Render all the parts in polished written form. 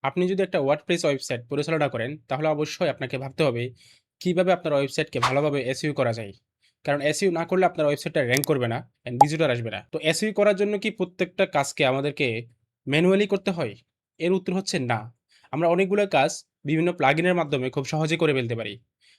আপনি যদি একটা ওয়ার্ডপ্রেস ওয়েবসাইট পরিচালনা করেন, তাহলে অবশ্যই আপনাকে ভাবতে হবে কিভাবে আপনার ওয়েবসাইটকে ভালোভাবে এসইও করা যায়। কারণ এসইও না করলে আপনার ওয়েবসাইটটা র‍্যাংক করবে না এন্ড ভিজিটর আসবে না। তো এসইও করার জন্য কি প্রত্যেকটা কাজকে আমাদেরকে ম্যানুয়ালি করতে হয়? এর উত্তর হচ্ছে না। আমরা অনেকগুলো কাজ বিভিন্ন প্লাগইনের মাধ্যমে খুব সহজেই করে ফেলতে পারি।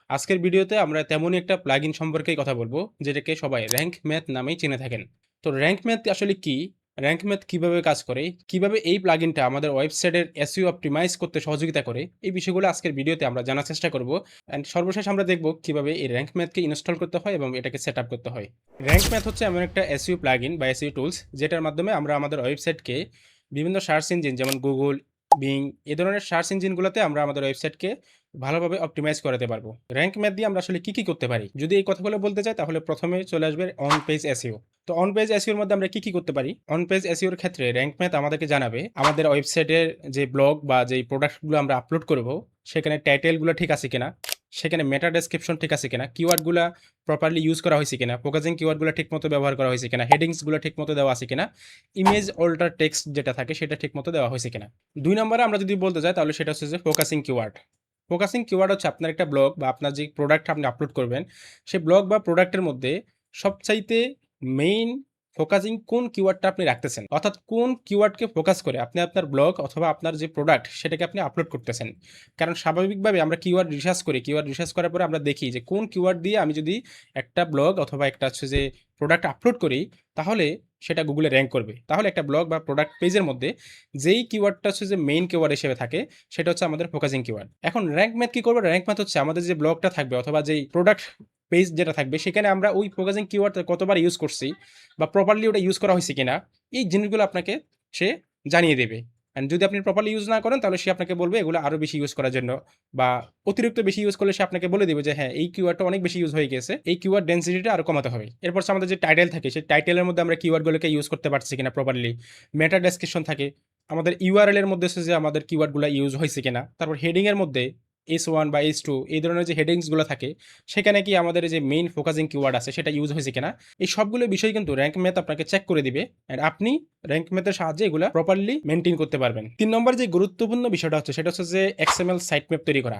আজকের ভিডিওতে আমরা তেমনই একটা প্লাগইন সম্পর্কেই কথা বলব, যেটাকে সবাই র‍্যাংক ম্যাথ নামেই চিনে থাকেন। তো র‍্যাংক ম্যাথ আসলে কি? র‍্যাংক ম্যাথ কিভাবে কাজ করে? কিভাবে এই প্লাগইনটা আমাদের ওয়েবসাইটের এসইও অপটিমাইজ করতে সহযোগিতা করে? এই বিষয়গুলো আজকের ভিডিওতে আমরা জানার চেষ্টা করব। অ্যান্ড সর্বশেষ আমরা দেখব কিভাবে এই র‍্যাংক ম্যাথকে ইনস্টল করতে হয় এবং এটাকে সেটআপ করতে হয়। র‍্যাংক ম্যাথ হচ্ছে এমন একটা এসইও প্লাগইন বা এসইও টুলস, যেটার মাধ্যমে আমরা আমাদের ওয়েবসাইটকে বিভিন্ন সার্চ ইঞ্জিন যেমন Google, Bing এ ধরনের সার্চ ইঞ্জিনগুলোতে আমরা আমাদের ওয়েবসাইটকে ভালোভাবে অপটিমাইজ করাতে পারবো। র‍্যাংক ম্যাথ দিয়ে আমরা আসলে কি করতে পারি? যদি এই কথাগুলো বলতে চাই, তাহলে প্রথমে চলে আসবে অন পেজ এসইও। তো অন পেজ এসইও এর মধ্যে আমরা কি করতে পারি? অন পেজ এসইও এর ক্ষেত্রে র‍্যাংক ম্যাথ আমাদেরকে জানাবে আমাদের ওয়েবসাইটের যে ব্লগ বা যেই প্রোডাক্টগুলো আমরা আপলোড করব, সেখানে টাইটেলগুলো ঠিক আছে কিনা? সেখানে মেটা ডেসক্রিপশন ঠিক আছে কিনা? কিওয়ার্ডগুলা প্রপারলি ইউজ করা হয়েছে কিনা? ফোকাসিং কিওয়ার্ডগুলো ঠিকমতো ব্যবহার করা হয়েছে কিনা? হেডিংসগুলো ঠিকমতো দেওয়া আছে কিনা? ইমেজ অল্টার টেক্সট যেটা থাকে সেটা ঠিকমতো দেওয়া হয়েছে কিনা? ২ নম্বরে আমরা যদি বলতে যাই, তাহলে সেটা হচ্ছে যে ফোকাসিং কিওয়ার্ড। ফোকাসিং কিওয়ার্ড হচ্ছে আপনার একটা ব্লগ বা আপনার যে প্রোডাক্ট আপনি আপলোড করবেন, সেই ব্লগ বা প্রোডাক্টের মধ্যে সবচাইতে মেইন ফোকাসিং কোন কিওয়ার্ডটা আপনি রাখতেছেন। অর্থাৎ কোন কিওয়ার্ডকে ফোকাস করে আপনি আপনার ব্লগ অথবা আপনার যে প্রোডাক্ট সেটাকে আপনি আপলোড করতেছেন। কারণ স্বাভাবিকভাবে আমরা কিওয়ার্ড রিসার্চ করি। কিওয়ার্ড রিসার্চ করার পরে আমরা দেখি যে কোন কিওয়ার্ড দিয়ে আমি যদি একটা ব্লগ অথবা একটা হচ্ছে যে প্রোডাক্ট আপলোড করি, তাহলে সেটা গুগলে র‍্যাংক করবে। তাহলে একটা ব্লগ বা প্রোডাক্ট পেজের মধ্যে যেই কিওয়ার্ডটা হচ্ছে যে মেইন কিওয়ার্ড হিসেবে থাকে, সেটা হচ্ছে আমাদের ফোকাসিং কিওয়ার্ড। এখন র‍্যাংক ম্যাথ কি করবে? র‍্যাংক ম্যাথ হচ্ছে আমাদের যে ব্লগটা থাকবে অথবা যেই প্রোডাক্ট পেজ যেটা থাকবে, সেখানে আমরা ওই ফোকাসিং কিওয়ার্ডটা কতবার ইউজ করছি বা প্রপারলি ওটা ইউজ করা হয়েছে কিনা, এই জিনিসগুলো আপনাকে সে জানিয়ে দেবে। অ্যান্ড যদি আপনি প্রপারলি ইউজ না করেন, তাহলে সে আপনাকে বলবে এগুলো আরো বেশি ইউজ করার জন্য, বা অতিরিক্ত বেশি ইউজ করলে সে আপনাকে বলে দিবে যে হ্যাঁ, এই কিওয়ার্ডটা অনেক বেশি ইউজ হয়ে গেছে, এই কিওয়ার্ড ডেনসিটিটা আরো কমাতে হবে। এরপর হচ্ছে আমাদের যে টাইটেল থাকে, সেই টাইটেলের মধ্যে আমরা কিওয়ার্ডগুলোকে ইউজ করতে পারছি কিনা প্রপারলি। মেটা ডেসক্রিপশন থাকে, আমাদের ইউআরএল এর মধ্যে হচ্ছে যে আমাদের কিওয়ার্ডগুলো ইউজ হয়েছে কিনা। তারপর হেডিং এর মধ্যে S1 বা S2 এই ধরনের যে হেডিংসগুলো থাকে, সেখানে কি আমাদের যে মেইন ফোকাসিং কিওয়ার্ড আছে সেটা ইউজ হয়েছে কিনা। এই সবগুলো বিষয় কিন্তু র‍্যাংক ম্যাথ আপনাকে চেক করে দিবে, এন্ড আপনি র‍্যাংক ম্যাথের সাহায্যে এগুলা প্রপারলি মেইনটেইন করতে পারবেন। ৩ নম্বর যে গুরুত্বপূর্ণ বিষয়টা হচ্ছে, সেটা হচ্ছে যে XML সাইট ম্যাপ তৈরি করা।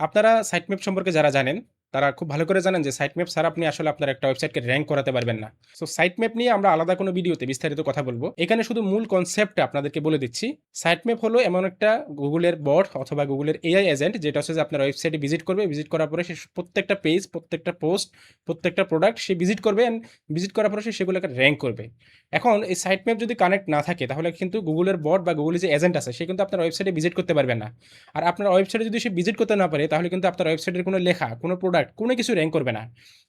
আপনারা সাইট ম্যাপ সম্পর্কে যারা জানেন, তারা খুব ভালো করে জানেন যে সাইট ম্যাপ ছাড়া আপনি আসলে আপনার একটা ওয়েবসাইটকে র‍্যাংক করাতে পারবেন না। সো সাইট ম্যাপ নিয়ে আমরা আলাদা কোনো ভিডিওতে বিস্তারিত কথা বলব। এখানে শুধু মূল কনসেপ্টটা আপনাদেরকে বলে দিচ্ছি। সাইট ম্যাপ হলো এমন একটা গুগলের বট অথবা গুগলের এআই এজেন্ট, যেটা হচ্ছে যে আপনার ওয়েবসাইটে ভিজিট করবে। ভিজিট করার পরে সে প্রত্যেকটা পেজ, প্রত্যেকটা পোস্ট, প্রত্যেকটা প্রোডাক্ট সে ভিজিট করবে, এন্ড ভিজিট করার পরে সে সেগুলোকে র‍্যাংক করবে। এখন এই সাইট ম্যাপ যদি কানেক্ট না থাকে, তাহলে কিন্তু গুগলের বট বা গুগলের যে এজেন্ট আছে, সে কিন্তু আপনার ওয়েবসাইটে ভিজিট করতে পারবে না। আর আপনার ওয়েবসাইটে যদি সে ভিজিট করতে না পারে, তাহলে কিন্তু আপনার ওয়েবসাইটের কোনো লেখা, কোনো প্রোডাক্ট, কোনো কিছু র‍্যাংক করবে না।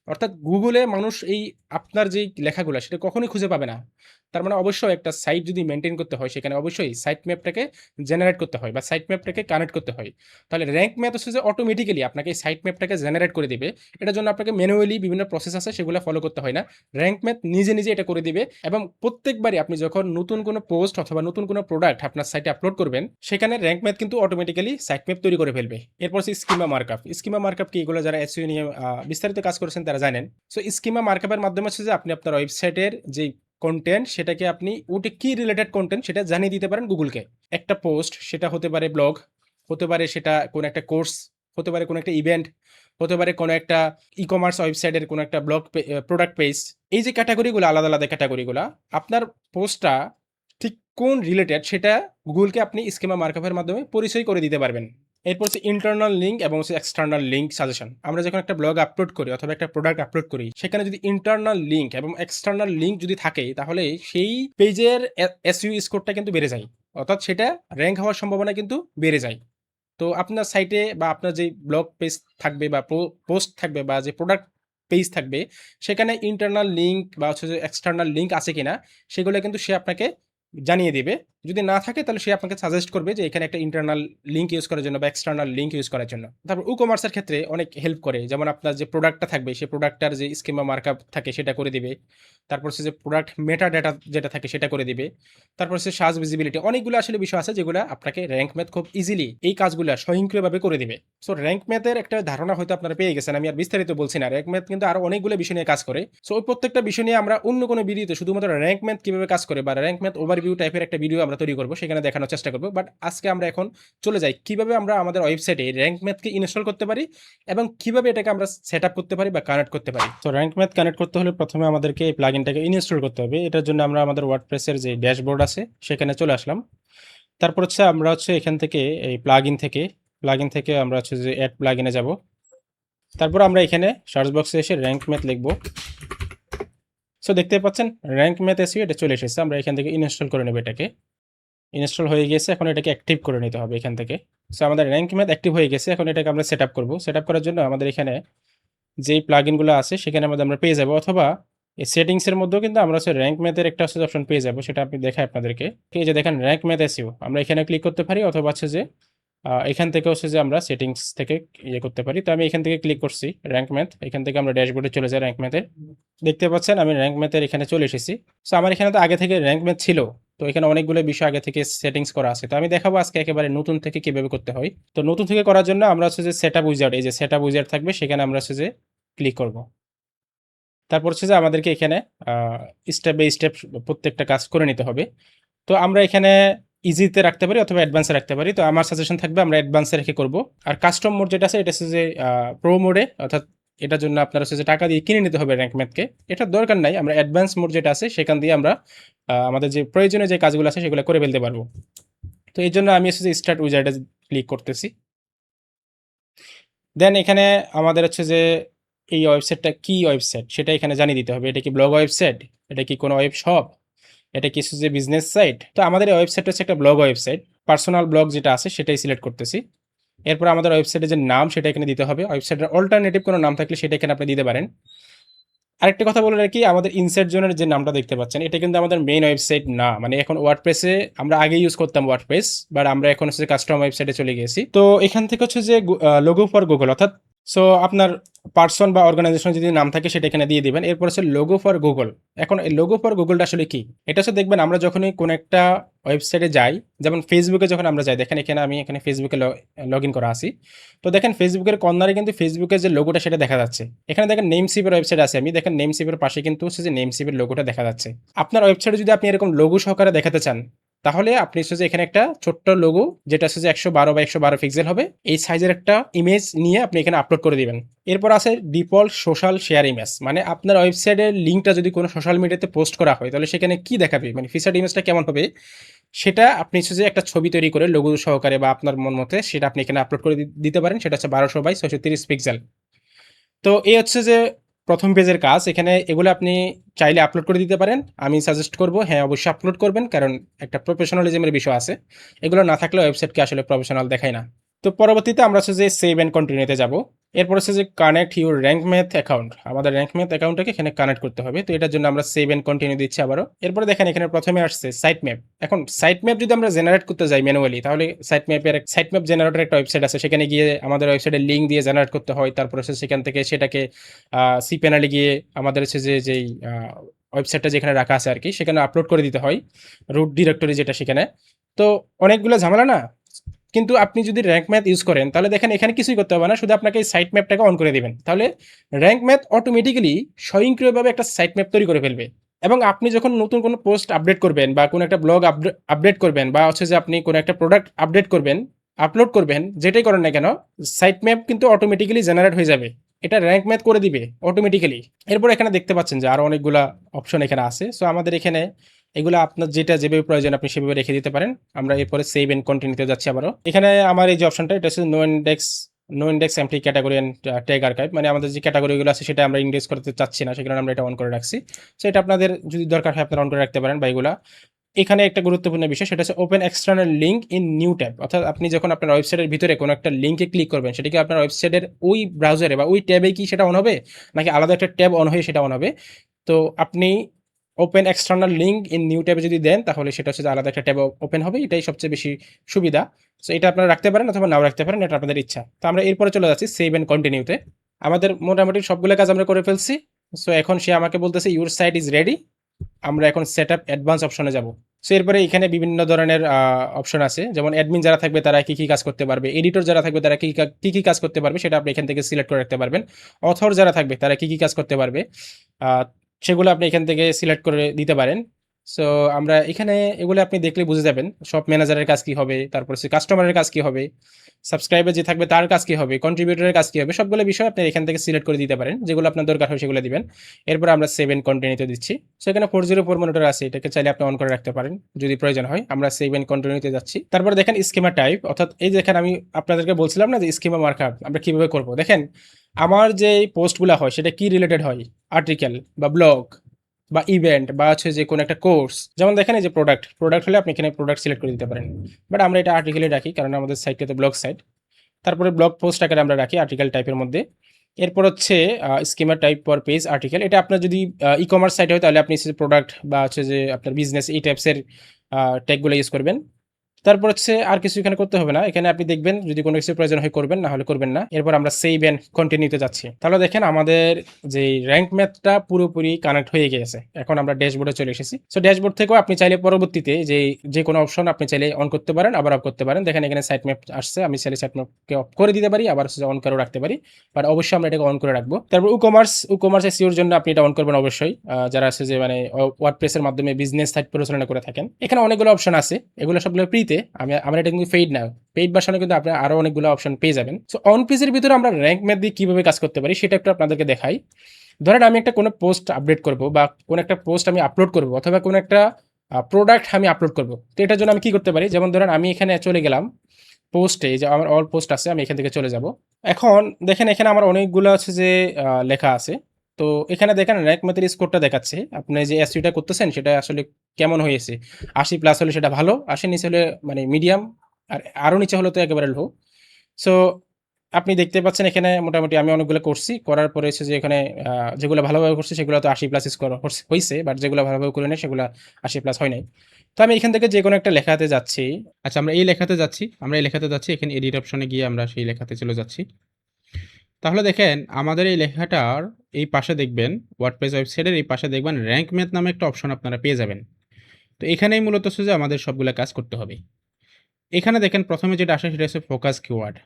অর্থাৎ গুগলে মানুষ এই আপনার যেই লেখাগুলা সেটা কখনোই খুঁজে পাবে না। তার মানে অবশ্যই একটা সাইট যদি মেইনটেইন করতে হয়, সেখানে অবশ্যই সাইট ম্যাপটাকে জেনারেট করতে হয় বা সাইট ম্যাপটাকে কানেক্ট করতে হয়। তাহলে র‍্যাংক ম্যাথ হচ্ছে যে অটোমেটিক্যালি আপনাকে এই সাইট ম্যাপটাকে জেনারেট করে দিবে। এটার জন্য আপনাকে ম্যানুয়ালি বিভিন্ন প্রসেস আছে, সেগুলো ফলো করতে হয় না। র‍্যাংক ম্যাথ নিজে এটা করে দিবে, এবং প্রত্যেকবারই আপনি যখন নতুন কোনো পোস্ট অথবা নতুন কোনো প্রোডাক্ট আপনার সাইটে আপলোড করবেন, সেখানে র‍্যাংক ম্যাথ কিন্তু অটোমেটিক্যালি সাইট ম্যাপ তৈরি করে ফেলবে। এরপর হচ্ছে স্কিমা মার্কআপ। স্কিমা মার্কআপ কি? এগুলো যারা এসইও নিয়ে বিস্তারিত কাজ করেছেন তারা জানেন। সো স্কিমা মার্কআপের মাধ্যমে হচ্ছে যে আপনি আপনার ওয়েবসাইটের যেই কনটেন্ট, সেটাকে আপনি ওটা কি রিলেটেড কনটেন্ট সেটা জানিয়ে দিতে পারেন গুগলকে। একটা পোস্ট, সেটা হতে পারে ব্লগ, হতে পারে সেটা কোনো একটা কোর্স, হতে পারে কোনো একটা ইভেন্ট, হতে পারে কোনো একটা ই-কমার্স ওয়েবসাইটের কোনো একটা ব্লগ প্রোডাক্ট পেজ। এই যে ক্যাটাগরিগুলো, আলাদা ক্যাটাগরিগুলা, আপনার পোস্টটা ঠিক কোন রিলেটেড সেটা গুগলকে আপনি স্কিমা মার্কআপের মাধ্যমে পরিচয় করে দিতে পারবেন। এরপর হচ্ছে ইন্টারনাল লিঙ্ক এবং হচ্ছে এক্সটার্নাল লিঙ্ক সাজেশন। আমরা যখন একটা ব্লগ আপলোড করি অথবা একটা প্রোডাক্ট আপলোড করি, সেখানে যদি ইন্টারনাল লিঙ্ক এবং এক্সটার্নাল লিঙ্ক যদি থাকে, তাহলে সেই পেজের এসইও স্কোরটা কিন্তু বেড়ে যায়। অর্থাৎ সেটা র‍্যাংক হওয়ার সম্ভাবনা কিন্তু বেড়ে যায়। তো আপনার সাইটে বা আপনার যে ব্লগ পেজ থাকবে বা পোস্ট থাকবে বা যে প্রোডাক্ট পেজ থাকবে, সেখানে ইন্টারনাল লিঙ্ক বা হচ্ছে যে এক্সটার্নাল লিঙ্ক আছে কিনা, সেগুলো কিন্তু সে আপনাকে জানিয়ে দিবে। যদি না থাকে, তাহলে সে আপনাকে সাজেস্ট করবে যে এখানে একটা ইন্টারনাল লিঙ্ক ইউজ করার জন্য বা এক্সটার্নাল লিঙ্ক ইউজ করার জন্য। তারপর ই-কমার্সের ক্ষেত্রে অনেক হেল্প করে। যেমন আপনার যে প্রোডাক্টটা থাকবে, সেই প্রোডাক্টটার যে স্কিমা মার্কআপ থাকে সেটা করে দিবে। তারপর হচ্ছে যে প্রোডাক্ট মেটা ডেটা যেটা থাকে সেটা করে দিবে। তারপর হচ্ছে সার্চ ভিজিবিলিটি। অনেকগুলো আসলে বিষয় আছে যেগুলা আপনাকে র‍্যাংক ম্যাথ খুব ইজিলি এই কাজগুলা স্বয়ংক্রিয়ভাবে করে দিবে। সো র‍্যাংক ম্যাথের একটা ধারণা হয়তো আপনারা পেয়ে গেছেন। আমি আর বিস্তারিত বলছি না। র‍্যাংক ম্যাথ কিন্তু আরো অনেকগুলো বিষয় নিয়ে কাজ করে। সো ওই প্রত্যেকটা বিষয় নিয়ে আমরা অন্য কোনো ভিডিওতে শুধুমাত্র র‍্যাংক ম্যাথ কিভাবে কাজ করে বা র‍্যাংক ম্যাথ ওভারভিউ টাইপের একটা ভিডিও আমরা তৈরি করব, সেখানে দেখানোর চেষ্টা করব। বাট আজকে আমরা এখন চলে যাই কিভাবে আমরা আমাদের ওয়েবসাইটে র‍্যাঙ্ক ম্যাথকে ইনস্টল করতে পারি এবং কিভাবে এটাকে আমরা সেটআপ করতে পারি বা কানেক্ট করতে পারি। তো র‍্যাঙ্ক ম্যাথ কানেক্ট করতে হলে প্রথমে আমাদেরকে এই প্লাগইনটাকে ইনস্টল করতে হবে। এটার জন্য আমরা আমাদের ওয়ার্ডপ্রেসের যে ড্যাশবোর্ড আছে সেখানে চলে আসলাম। তারপর হচ্ছে আমরা হচ্ছে এখান থেকে এই প্লাগইন থেকে আমরা হচ্ছে যে অ্যাড প্লাগইনে যাব। তারপর আমরা এখানে সার্চ বক্সে এসে র‍্যাঙ্ক ম্যাথ লিখব। সো দেখতে পাচ্ছেন র‍্যাঙ্ক ম্যাথ এসইও এটা চলে এসেছে। আমরা এখান থেকে ইনস্টল করে নেব এটাকে। ইনস্টল হয়ে গেছে, এখন এটাকে অ্যাক্টিভ করে নিতে হবে এখান থেকে। সো আমাদের র‍্যাঙ্ক ম্যাথ অ্যাক্টিভ হয়ে গেছে, এখন এটাকে আমরা সেটআপ করব। সেটআপ করার জন্য আমাদের এখানে যেই প্লাগইনগুলো আছে সেখানে আমরা পেয়ে যাব, অথবা এই সেটিংসের মধ্যেও কিন্তু আমরা হচ্ছে র‍্যাঙ্ক ম্যাথের একটা হচ্ছে অপশন পেয়ে যাব, সেটা আমি দেখাই আপনাদেরকে। এই যে দেখেন র‍্যাঙ্ক ম্যাথ এসইও, আমরা এখানে ক্লিক করতে পারি, অথবা হচ্ছে যে এখান থেকে হচ্ছে যে আমরা সেটিংস থেকে ইয়ে করতে পারি। তো আমি এখান থেকে ক্লিক করছি র‍্যাঙ্ক ম্যাথ, এখান থেকে আমরা ড্যাশবোর্ডে চলে যাই র‍্যাঙ্ক ম্যাথের। দেখতে পাচ্ছেন আমি র‍্যাঙ্ক ম্যাথের এখানে চলে এসেছি। সো আমার এখানে তো আগে থেকে র‍্যাঙ্ক ম্যাথ ছিল, তো এখানে অনেকগুলো বিষয় আগে থেকে সেটিংস করা আছে। তো আমি দেখাবো আজকে একেবারে নতুন থেকে কিভাবে করতে হয়। তো নতুন থেকে করার জন্য আমরা হচ্ছে যে সেটআপ উইজার্ড, এই যে সেটআপ উইজার্ড থাকবে, সেখানে আমরা হচ্ছে যে ক্লিক করব। তারপর হচ্ছে যে আমাদেরকে এখানে স্টেপ বাই স্টেপ প্রত্যেকটা কাজ করে নিতে হবে। তো আমরা এখানে ইজিতে রাখতে পারি অথবা অ্যাডভান্সে রাখতে পারি। তো আমার সাজেশন থাকবে আমরা অ্যাডভান্সে রেখে করব। আর কাস্টম মোড যেটা আছে এটা হচ্ছে যে প্রো মোডে, অর্থাৎ এটার জন্য আপনার হচ্ছে যে টাকা দিয়ে কিনে নিতে হবে র‍্যাঙ্ক ম্যাথকে। এটার দরকার নাই, আমরা অ্যাডভান্স মোড যেটা আছে সেখান দিয়ে আমরা আমাদের যে প্রয়োজনীয় যে কাজগুলো আছে সেগুলো করে ফেলতে পারবো। তো এই জন্য আমি হচ্ছে যে স্টার্ট উইজার্ডে ক্লিক করতেছি। দেন এখানে আমাদের হচ্ছে যে এই ওয়েবসাইটটা কি ওয়েবসাইট সেটা এখানে জানিয়ে দিতে হবে। এটা কি ব্লগ ওয়েবসাইট, এটা কি কোনো ওয়েব শপ, এটা কিছু যে বিজনেস সাইট। তো আমাদের এই ওয়েবসাইটটা হচ্ছে একটা ব্লগ ওয়েবসাইট, পার্সোনাল ব্লগ যেটা আছে সেটাই সিলেক্ট করতেছি। এরপর আমাদের ওয়েবসাইটের যে নাম সেটা এখানে দিতে হবে। ওয়েবসাইটের অল্টারনেটিভ কোনো নাম থাকলে সেটা এখানে আপনি দিতে পারেন। আরেকটা কথা বলে রাখি, আমাদের ইনসাইট জোনের যে নামটা দেখতে পাচ্ছেন এটা কিন্তু আমাদের মেইন ওয়েবসাইট না। মানে এখন ওয়ার্ডপ্রেসে আমরা আগে ইউজ করতাম ওয়ার্ডপ্রেস, বাট আমরা এখন হচ্ছে কাস্টম ওয়েবসাইটে চলে গেছি। তো এখান থেকে হচ্ছে যে লোগো ফর গুগল, অর্থাৎ সো আপনার পার্সন বা অর্গানাইজেশন যদি নাম থাকে সেটা এখানে দিয়ে দিবেন। এরপর হচ্ছে লোগো ফর গুগল। এখন এই লোগো ফর গুগলটা আসলে কি, এটা হচ্ছে দেখবেন আমরা যখনই কোনো একটা ওয়েবসাইটে যাই, যেমন ফেসবুকে যখন আমরা যাই, দেখেন এখানে আমি এখানে ফেসবুকে লগ ইন করা আছি। তো দেখেন ফেসবুকের কর্নারে কিন্তু ফেসবুকের যে লোগোটা সেটা দেখা যাচ্ছে। এখানে দেখেন নেমসিপের ওয়েবসাইট আছে, আমি দেখেন নেমসিপের পাশে কিন্তু হচ্ছে যে নেমসিপের লোগোটা দেখা যাচ্ছে। আপনার ওয়েবসাইটে যদি আপনি এরকম লোগো সহকারে দেখাতে চান, তাহলে আপনি হচ্ছে যে এখানে একটা ছোট্ট লোগো যেটা হচ্ছে যে 112 বা 112 পিক্সেল হবে, এই সাইজের একটা ইমেজ নিয়ে আপনি এখানে আপলোড করে দিবেন। এরপর আছে ডিফল্ট সোশ্যাল শেয়ার ইমেজ, মানে আপনার ওয়েবসাইটের লিঙ্কটা যদি কোনো সোশ্যাল মিডিয়াতে পোস্ট করা হয় তাহলে সেখানে কি দেখাবে, মানে ফিচার্ড ইমেজটা কেমন হবে, সেটা আপনি হচ্ছে যে একটা ছবি তৈরি করে লোগো সহকারে বা আপনার মন মতে সেটা আপনি এখানে আপলোড করে দিতে পারেন। সেটা হচ্ছে 1200 বাই 630 পিক্সেল। তো এই হচ্ছে যে প্রথম পেজের কাজ। এখানে এগুলো আপনি চাইলে আপলোড করে দিতে পারেন। আমি সাজেস্ট করব হ্যাঁ অবশ্যই আপলোড করবেন, কারণ একটা প্রফেশনালিজমের বিষয় আছে। এগুলো না থাকলে ওয়েবসাইটকে আসলে প্রফেশনাল দেখায় না। তো পরবর্তীতে আমরা হচ্ছে যে সেভ অ্যান্ড কন্টিনিউতে যাব। এরপর হচ্ছে যে connect your rank math account, আমাদের র‍্যাঙ্ক ম্যাথ অ্যাকাউন্টটাকে এখানে কানেক্ট করতে হবে। তো এটার জন্য আমরা সেভ অ্যান্ড কন্টিনিউ দিচ্ছি আবারও। এরপরে দেখেন এখানে প্রথমে আসছে সাইট ম্যাপ। এখন সাইট ম্যাপ যদি আমরা জেনারেট করতে যাই ম্যানুয়ালি, তাহলে সাইট ম্যাপ জেনারেটর একটা ওয়েবসাইট আছে, সেখানে গিয়ে আমাদের ওয়েবসাইটের লিঙ্ক দিয়ে জেনারেট করতে হয়। তারপর হচ্ছে সেখান থেকে সেটাকে সি প্যানেলে গিয়ে আমাদের হচ্ছে যে যেই ওয়েবসাইটটা যেখানে রাখা আছে আর কি, সেখানে আপলোড করে দিতে হয় রুট ডিরেক্টরি যেটা সেখানে। তো অনেকগুলো ঝামেলা না, কিন্তু আপনি যদি র‍্যাঙ্ক ম্যাথ ইউজ করেন তাহলে দেখেন এখানে কিছুই করতে হবে না, শুধু আপনাকে এই সাইট ম্যাপটাকে অন করে দিবেন, তাহলে র‍্যাঙ্ক ম্যাথ অটোমেটিক্যালি স্বয়ংক্রিয়ভাবে একটা সাইট ম্যাপ তৈরি করে ফেলবে। এবং আপনি যখন নতুন কোনো পোস্ট আপডেট করবেন বা কোনো একটা ব্লগ আপডেট করবেন, বা হচ্ছে যে আপনি কোনো একটা প্রোডাক্ট আপডেট করবেন, আপলোড করবেন, যেটাই করেন না কেন, সাইট ম্যাপ কিন্তু অটোমেটিক্যালি জেনারেট হয়ে যাবে। এটা র‍্যাঙ্ক ম্যাথ করে দিবে অটোমেটিক্যালি। এরপর এখানে দেখতে পাচ্ছেন যে আরো অনেকগুলা অপশন এখানে আছে। সো আমাদের এখানে এগুলো আপনার যেটা যেভাবে প্রয়োজন আপনি সেভাবে রেখে দিতে পারেন। আমরা এরপরে সেভ এন্ড কন্টিনিউতে যাচ্ছি আবারও। এখানে আমার এই যে অপশনটা, এটা হচ্ছে no index empty category and tag archive, মানে আমাদের যে ক্যাটাগরিগুলো আছে সেটা আমরা ইন্ডেক্স করতে চাচ্ছি না, সেখানে আমরা এটা অন করে রাখছি। সো এটা আপনাদের যদি দরকার হয় আপনারা অন করে রাখতে পারেন বা এগুলা। এখানে একটা গুরুত্বপূর্ণ বিষয়, সেটা হচ্ছে open external link in new tab, অর্থাৎ আপনি যখন আপনার ওয়েবসাইটের ভিতরে কোনো একটা লিঙ্কে ক্লিক করবেন, সেটা কি আপনার ওয়েবসাইটের ওই ব্রাউজারে বা ওই ট্যাবে কি সেটা অন হবে, নাকি আলাদা একটা ট্যাব অন হয়ে সেটা অন হবে। তো আপনি open external link in new ট্যাবে যদি দেন তাহলে সেটা হচ্ছে যে আলাদা একটা ট্যাব ওপেন হবে, এটাই সবচেয়ে বেশি সুবিধা। সো এটা আপনারা রাখতে পারেন অথবা নাও রাখতে পারেন, এটা আপনাদের ইচ্ছা। তো আমরা এরপরে চলে যাচ্ছি সেভ এন্ড কন্টিনিউতে। আমাদের মোটামুটি সবগুলো কাজ আমরা করে ফেলছি। সো এখন সে আমাকে বলতেছে ইউর সাইট ইজ রেডি। আমরা এখন সেট আপ অ্যাডভান্স অপশনে যাব। সো এরপরে এখানে বিভিন্ন ধরনের অপশন আছে, যেমন অ্যাডমিন যারা থাকবে তারা কি কি কাজ করতে পারবে, এডিটর যারা থাকবে তারা কি কি কাজ করতে পারবে সেটা আপনি এখান থেকে সিলেক্ট করে রাখতে পারবেন। অথর যারা থাকবে তারা কি কি কাজ করতে পারবে সেগুলো আপনি এখান থেকে সিলেক্ট করে দিতে পারেন। সো আমরা এখানে এগুলো আপনি দেখলে বুঝে যাবেন। শপ ম্যানেজারের কাজ কি হবে, তারপর হচ্ছে কাস্টমারের কাজ কি হবে, সাবস্ক্রাইবার যে থাকবে তার কাজ কি হবে, কন্ট্রিবিউটরের কাজ কি হবে, সবগুলো বিষয় আপনি এখান থেকে সিলেক্ট করে দিতে পারেন। যেগুলো আপনার দরকার হয় সেগুলো দিবেন। এরপর আমরা সেভ এন্ড কন্টিনিউতে দিচ্ছি। সো এখানে 404 মনিটর আছে, এটাকে চাইলে আপনি অন করে রাখতে পারেন যদি প্রয়োজন হয়। আমরা সেভ এন্ড কন্টিনিউতে যাচ্ছি। তারপরে দেখেন স্কিমা টাইপ, অর্থাৎ এই দেখেন আমি আপনাদেরকে বলছিলাম না যে স্কিমা মার্কআপ আমরা কিভাবে করব। দেখেন আমার যে পোস্টগুলো হয় সেটা কি রিলেটেড হয়, আর্টিকেল বা ব্লগ বা ইভেন্ট বা হচ্ছে যে কোনো একটা কোর্স। যেমন দেখেন এই যে প্রোডাক্ট হলে আপনি এখানে প্রোডাক্ট সিলেক্ট করে দিতে পারেন, বাট আমরা এটা আর্টিকেলে রাখি কারণ আমাদের সাইটটা তো ব্লগ সাইট। তারপরে ব্লগ পোস্ট আকারে আমরা রাখি আর্টিকেল টাইপের মধ্যে। এরপর হচ্ছে স্কিমার টাইপ পর পেজ আর্টিকেল, এটা আপনার যদি ই কমার্স সাইট হয় তাহলে আপনি প্রোডাক্ট বা হচ্ছে যে আপনার বিজনেস এই টাইপসের ট্যাগগুলো ইউজ করবেন। তারপর হচ্ছে আর কিছু এখানে করতে হবে না, এখানে আপনি দেখবেন যদি কোনো কিছু প্রয়োজন হয় করবেন, না হলে করবেন না। এরপর আমরা সেভ এন্ড কন্টিনিউতে যাচ্ছি। তাহলে দেখেন আমাদের যে র্যাঙ্ক ম্যাথটা পুরোপুরি কানেক্ট হয়ে গেছে। এখন আমরা ড্যাশবোর্ডে চলে এসেছি। সো ড্যাশবোর্ড থেকেও আপনি চাইলে পরবর্তীতে যে কোনো অপশন আপনি চাইলে অন করতে পারেন, আবার অফ করতে পারেন। দেখেন এখানে সাইট ম্যাপ আসছে, আমি চাইলে সাইট ম্যাপকে অফ করে দিতে পারি, আবার অন করেও রাখতে পারি, বাট অবশ্যই আমরা এটাকে অন করে রাখবো। তারপর ই কমার্স এসইওর জন্য আপনি এটা অন করবেন অবশ্যই, যারা আছে যে মানে ওয়ার্ডপ্রেসের মাধ্যমে বিজনেস সাইট পরিচালনা করে থাকেন। এখানে অনেকগুলো অপশন আছে, এগুলো সবগুলো ফ্রিতে। আমরা এটা কিন্তু পেইড না, পেইড ভার্সনে কিন্তু আপনি আরো অনেকগুলো অপশন পেয়ে যাবেন। সো অন পেজের ভিতরে আমরা র্যাঙ্ক ম্যাথ দিয়ে কিভাবে কাজ করতে পারি সেটা একটু আপনাদেরকে দেখাই। ধরেন আমি একটা কোনো পোস্ট আপডেট করব বা কোনো একটা পোস্ট আমি আপলোড করব, অথবা কোনো একটা প্রোডাক্ট আমি আপলোড করব। তো এটার জন্য আমি কি করতে পারি, যেমন ধরেন আমি এখানে চলে গেলাম পোস্টে, যে আমার অল পোস্ট আছে, আমি এখান থেকে চলে যাব। এখন দেখেন এখানে আমার অনেকগুলো আছে যে লেখা আছে। তো এখানে দেখেন র্যাঙ্ক ম্যাথের স্কোরটা দেখাচ্ছে, আপনি যে এসইটা করতেছেন সেটা আসলে কেমন হয়েছে। 80+ হলে সেটা ভালো, 80 নিচে হলে মানে মিডিয়াম, আর আরও নিচে হলে তো একেবারে লো। সো আপনি দেখতে পাচ্ছেন এখানে মোটামুটি আমি অনেকগুলো করছি, করার পরে হচ্ছে যে এখানে যেগুলো ভালোভাবে করছি সেগুলো তো 80+ স্কোর হয়েছে, বাট যেগুলো ভালোভাবে করে নেই সেগুলো 80+ হয় নাই। তো আমি এখান থেকে যে কোনো একটা লেখাতে যাচ্ছি। আচ্ছা, আমরা এই লেখাতে যাচ্ছি, এখানে এডিট অপশনে গিয়ে আমরা সেই লেখাতে চলে যাচ্ছি। তাহলে দেখেন আমাদের এই লেখাটার এই পাশে দেখবেন, ওয়ার্ডপ্রেস ওয়েবসাইটের এই পাশে দেখবেন র্যাঙ্ক ম্যাথ নামে একটা অপশন আপনারা পেয়ে যাবেন। তো এখানেই মূলত হচ্ছে যে আমাদের সবগুলো কাজ করতে হবে। এখানে দেখেন প্রথমে যেটা আসে সেটা হচ্ছে ফোকাস কিওয়ার্ড।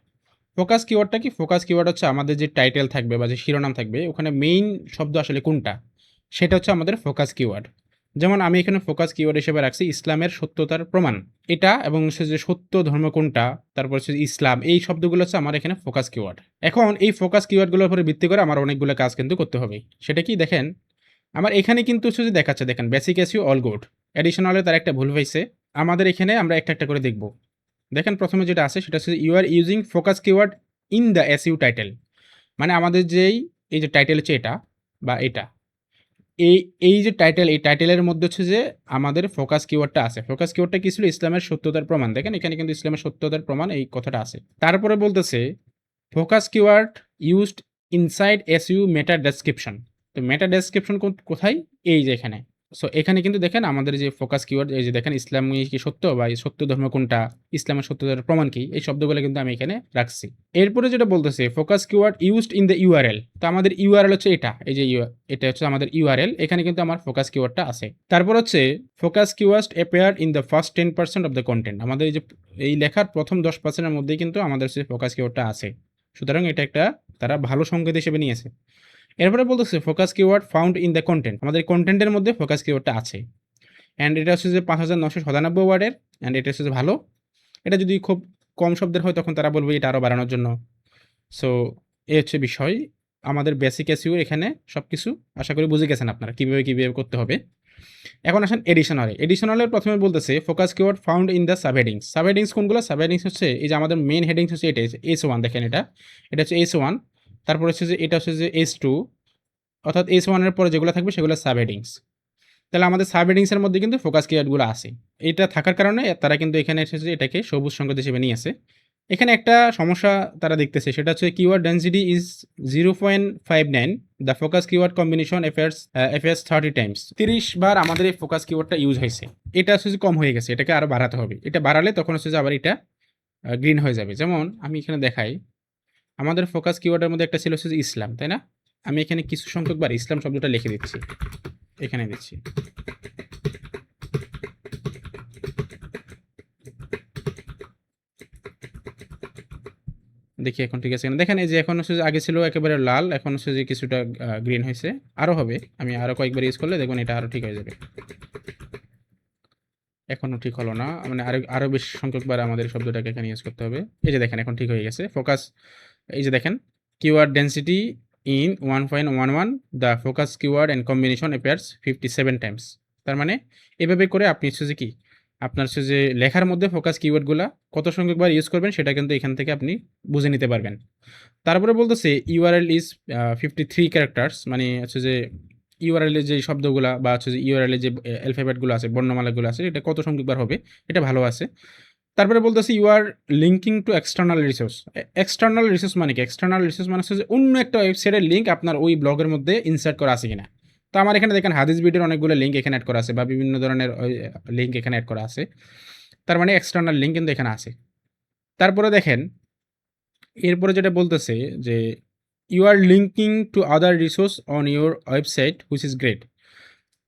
ফোকাস কিওয়ার্ডটা কি? ফোকাস কিওয়ার্ড হচ্ছে আমাদের যে টাইটেল থাকবে বা যে শিরোনাম থাকবে ওখানে মেইন শব্দ আসলে কোনটা, সেটা হচ্ছে আমাদের ফোকাস কিওয়ার্ড। যেমন আমি এখানে ফোকাস কিওয়ার্ড হিসেবে রাখছি ইসলামের সত্যতার প্রমাণ, এটা এবং হচ্ছে যে সত্য ধর্ম কোনটা, তারপর হচ্ছে ইসলাম, এই শব্দগুলো হচ্ছে আমার এখানে ফোকাস কিওয়ার্ড। এখন এই ফোকাস কিওয়ার্ডগুলোর উপরে ভিত্তি করে আমার অনেকগুলো কাজ কিন্তু করতে হবে। সেটা কি দেখেন, আমার এখানে কিন্তু হচ্ছে যে দেখাচ্ছে, দেখেন বেসিক এসইও অল গুড, অ্যাডিশনালে তার একটা ভুল হয়েছে। আমাদের এখানে আমরা একটা একটা করে দেখব। দেখেন প্রথমে যেটা আছে সেটা হচ্ছে you are using focus keyword in the SEO title. মানে আমাদের এই যে টাইটেল হচ্ছে এটা বা এটা, এই এই যে টাইটেল, এই টাইটেলের মধ্যে হচ্ছে যে আমাদের ফোকাস কিওয়ার্ডটা আছে। ফোকাস কিওয়ার্ডটা কি ছিল? ইসলামের সত্যতার প্রমাণ। দেখেন এখানে কিন্তু ইসলামের সত্যতার প্রমাণ এই কথাটা আছে। তারপরে বলতেছে focus keyword used inside SU মেটা ডেসক্রিপশন। তো মেটা ডেসক্রিপশন কোথায়? এই যে এখানে। সো এখানে কিন্তু দেখেন আমাদের যে ফোকাস কিওয়ার্ড, এই যে দেখেন ইসলামী কি সত্য বা এই সত্য ধর্ম কোনটা, ইসলামের সত্যতার প্রমাণ কি, এই শব্দগুলো কিন্তু আমি এখানে রাখছি। এরপরে যেটা বলতেছে focus keyword used in the URL. তো আমাদের ইউআরএল হচ্ছে এটা, এই যে এটা হচ্ছে আমাদের ইউআরএল, এখানে কিন্তু আমার ফোকাস কিওয়ার্ডটা আছে। তারপর হচ্ছে focus keyword appear in the first 10% of the content. আমাদের এই যে এই লেখার প্রথম 10%-এর মধ্যেই কিন্তু আমাদের হচ্ছে ফোকাস কিওয়ার্ডটা আছে। সুতরাং এটা একটা তারা ভালো সংকেত হিসেবে নিয়েছে। এরপরে বলতেছে focus keyword found in the content. আমাদের কন্টেন্টের মধ্যে ফোকাস কিওয়ার্ডটা আছে, অ্যান্ড এটা হচ্ছে যে 5997 ওয়ার্ডের, অ্যান্ড এটা হচ্ছে যে ভালো। এটা যদি খুব কম শব্দের হয় তখন তারা বলবে এটা আরও বাড়ানোর জন্য। সো এই হচ্ছে বিষয়। আমাদের বেসিক এসইও এখানে সব কিছু আশা করি বুঝে গেছেন আপনারা কীভাবে করতে হবে। এখন আসেন এডিশনালের প্রথমে বলতেছে focus keyword found in the subheadings. Subheadings কোনগুলো? সাবহেডিংস হচ্ছে এই যে আমাদের মেইন হেডিংস হচ্ছে এটা S1, দেখেন এটা হচ্ছে S1। তারপর হচ্ছে যে এটা হচ্ছে যে S2, অর্থাৎ S1 এর পরে যেগুলো থাকবে সেগুলো সাবহেডিংস। তাহলে আমাদের সাবহেডিংসের মধ্যে কিন্তু ফোকাস কিওয়ার্ডগুলো আছে। এটা থাকার কারণে তারা কিন্তু এখানে এসেছে এটাকে সবুজ সংকেত হিসেবে নিয়েছে। এখানে একটা সমস্যা তারা দেখতেছে, সেটা হচ্ছে keyword density is 0.59, the focus keyword combination affairs 30 Times. 30 বার আমাদের এই ফোকাস কিওয়ার্ডটা ইউজ হয়েছে। এটা হচ্ছে যে কম হয়ে গেছে, এটাকে আরও বাড়াতে হবে। এটা বাড়ালে তখন হচ্ছে যে আবার এটা গ্রিন হয়ে যাবে। যেমন আমি এখানে দেখাই, আমাদের ফোকাস কিওয়ার্ডের মধ্যে একটা ছিল হচ্ছে যে ইসলাম, তাই না? আমি এখানে কিছু সংখ্যক বার ইসলাম শব্দটা লিখে দিচ্ছি, এখানে দিচ্ছি। দেখি এখন ঠিক আছে কিনা। দেখেন এই যে এখন হচ্ছে যে আগে ছিল একেবারে লাল, এখন হচ্ছে যে কিছুটা গ্রিন হয়েছে, আরও হবে। আমি আরও কয়েকবার ইউজ করলে দেখবেন এটা আরও ঠিক হয়ে যাবে। এখনো ঠিক হলো না। মানে আরো বেশি সংখ্যকবার আমাদের শব্দটাকে এখানে ইউজ করতে হবে। এই যে দেখেন এখন ঠিক হয়ে গেছে। ফোকাস এই যে দেখেন keyword density in 1.11 the focus keyword and combination appears 57 times। তার মানে এভাবে করে আপনি হচ্ছে যে কি আপনার হচ্ছে যে লেখার মধ্যে ফোকাস কিওয়ার্ডগুলা কত সংখ্যকবার ইউজ করবেন সেটা কিন্তু এখান থেকে আপনি বুঝে নিতে পারবেন। তারপরে বলতেছে ইউআরএল ইজ 53 ক্যারেক্টার্স, মানে হচ্ছে যে ইউআরএল এর যে শব্দগুলা বা হচ্ছে যে ইউআরএল এর যে অ্যালফাবেট গুলো আছে, বর্ণমালাগুলো আছে, এটা কত সংখ্যকবার হবে, এটা ভালো আছে। তারপরে বলতেছে you are linking to external resource. External resource মানে কি? এক্সটার্নাল রিসোর্স মানে হচ্ছে যে অন্য একটা ওয়েবসাইটের লিঙ্ক আপনার ওই ব্লগের মধ্যে ইনসার্ট করা আছে কিনা। তো আমার এখানে দেখেন হাদিস ভিডিওর অনেকগুলো লিঙ্ক এখানে অ্যাড করা আছে বা বিভিন্ন ধরনের লিঙ্ক এখানে অ্যাড করা আছে। তার মানে এক্সটার্নাল লিঙ্ক কিন্তু এখানে আছে। তারপরে দেখেন এরপরে যেটা বলতেছে যে you are linking to other resource on your website which is great.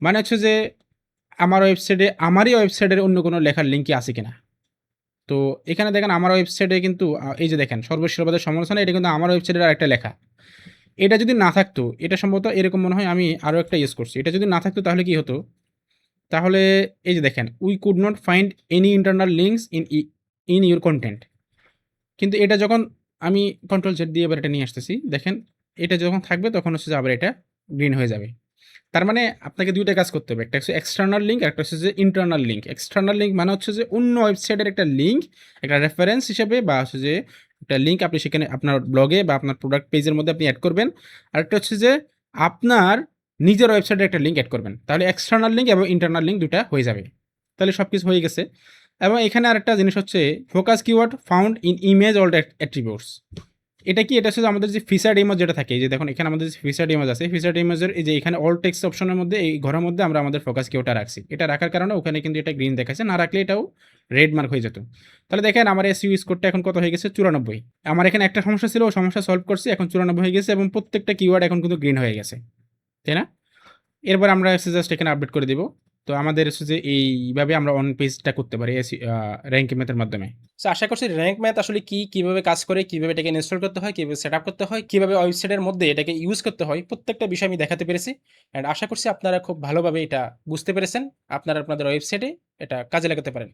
মানে হচ্ছে যে আমার ওয়েবসাইটে আমারই ওয়েবসাইটের অন্য কোনো লেখার লিঙ্ক কি আছে কিনা। তো এখানে দেখেন আমার ওয়েবসাইটে কিন্তু এই যে দেখেন সর্বশিরোপাদের সমালোচনা, এটা কিন্তু আমার ওয়েবসাইটের আরেকটা লেখা। এটা যদি না থাকতো, এটা সম্ভবত এরকম মনে হয় আমি আরও একটা ইউজ করছি। এটা যদি না থাকতো তাহলে কি হতো? তাহলে এই যে দেখেন we could not find any internal links in your content. কিন্তু এটা যখন আমি কন্ট্রোল জেড দিয়ে এবার এটা নিয়ে আসতেছি, দেখেন এটা যখন থাকবে তখন হচ্ছে যে আবার এটা গ্রিন হয়ে যাবে। তার মানে আপনাকে ২ টা কাজ করতে হবে। একটা হচ্ছে এক্সটার্নাল লিঙ্ক, একটা হচ্ছে যে ইন্টারনাল লিঙ্ক। এক্সটার্নাল লিঙ্ক মানে হচ্ছে যে অন্য ওয়েবসাইটের একটা লিঙ্ক, একটা রেফারেন্স হিসেবে বা হচ্ছে যে একটা লিঙ্ক আপনি সেখানে আপনার ব্লগে বা আপনার প্রোডাক্ট পেজের মধ্যে আপনি এড করবেন। আরেকটা হচ্ছে যে আপনার নিজের ওয়েবসাইটের একটা লিঙ্ক এড করবেন। তাহলে এক্সটার্নাল লিঙ্ক এবং ইন্টারনাল লিঙ্ক ২ টা হয়ে যাবে। তাহলে সবকিছু হয়ে গেছে। এবং এখানে আরেকটা জিনিস হচ্ছে focus keyword found in image all attributes. এটা কি? এটা হচ্ছে যে আমাদের যে ফিচার্ড ইমেজ যেটা থাকে, এই যে দেখুন এখানে আমাদের যে ফিচার্ড ইমেজ আছে, ফিচার্ড ইমেজের এই যে এখানে অল টেক্সট অপশনের মধ্যে এই ঘরের মধ্যে আমরা আমাদের ফোকাস কিওয়ার্ডটা রাখছি। এটা রাখার কারণে ওখানে কিন্তু এটা গ্রিন দেখাচ্ছে, না রাখলে এটাও রেড মার্ক হয়ে যেত। তাহলে দেখেন আমার এসইও স্কোরটা এখন কত হয়ে গেছে? 94। আমার এখানে একটা সমস্যা ছিল, ও সমস্যা সলভ করছি, এখন 94 হয়ে গেছে এবং প্রত্যেকটা কিওয়ার্ড এখন কিন্তু গ্রিন হয়ে গেছে, তাই না? এরপর আমরা হচ্ছে জাস্ট এখানে আপডেট করে দিব। তো আমাদের হচ্ছে যে এইভাবে আমরা অন পেজটা করতে পারি র‍্যাঙ্ক ম্যাথের মাধ্যমে। সো আশা করছি র‍্যাঙ্ক ম্যাথ আসলে কি, কিভাবে কাজ করে, কিভাবে এটাকে ইনস্টল করতে হয়, কিভাবে সেটআপ করতে হয়, কিভাবে ওয়েবসাইটের মধ্যে এটাকে ইউজ করতে হয়, প্রত্যেকটা বিষয় আমি দেখাতে পেরেছি। অ্যান্ড আশা করছি আপনারা খুব ভালোভাবে এটা বুঝতে পেরেছেন। আপনারা আপনাদের ওয়েবসাইটে এটা কাজে লাগাতে পারেন।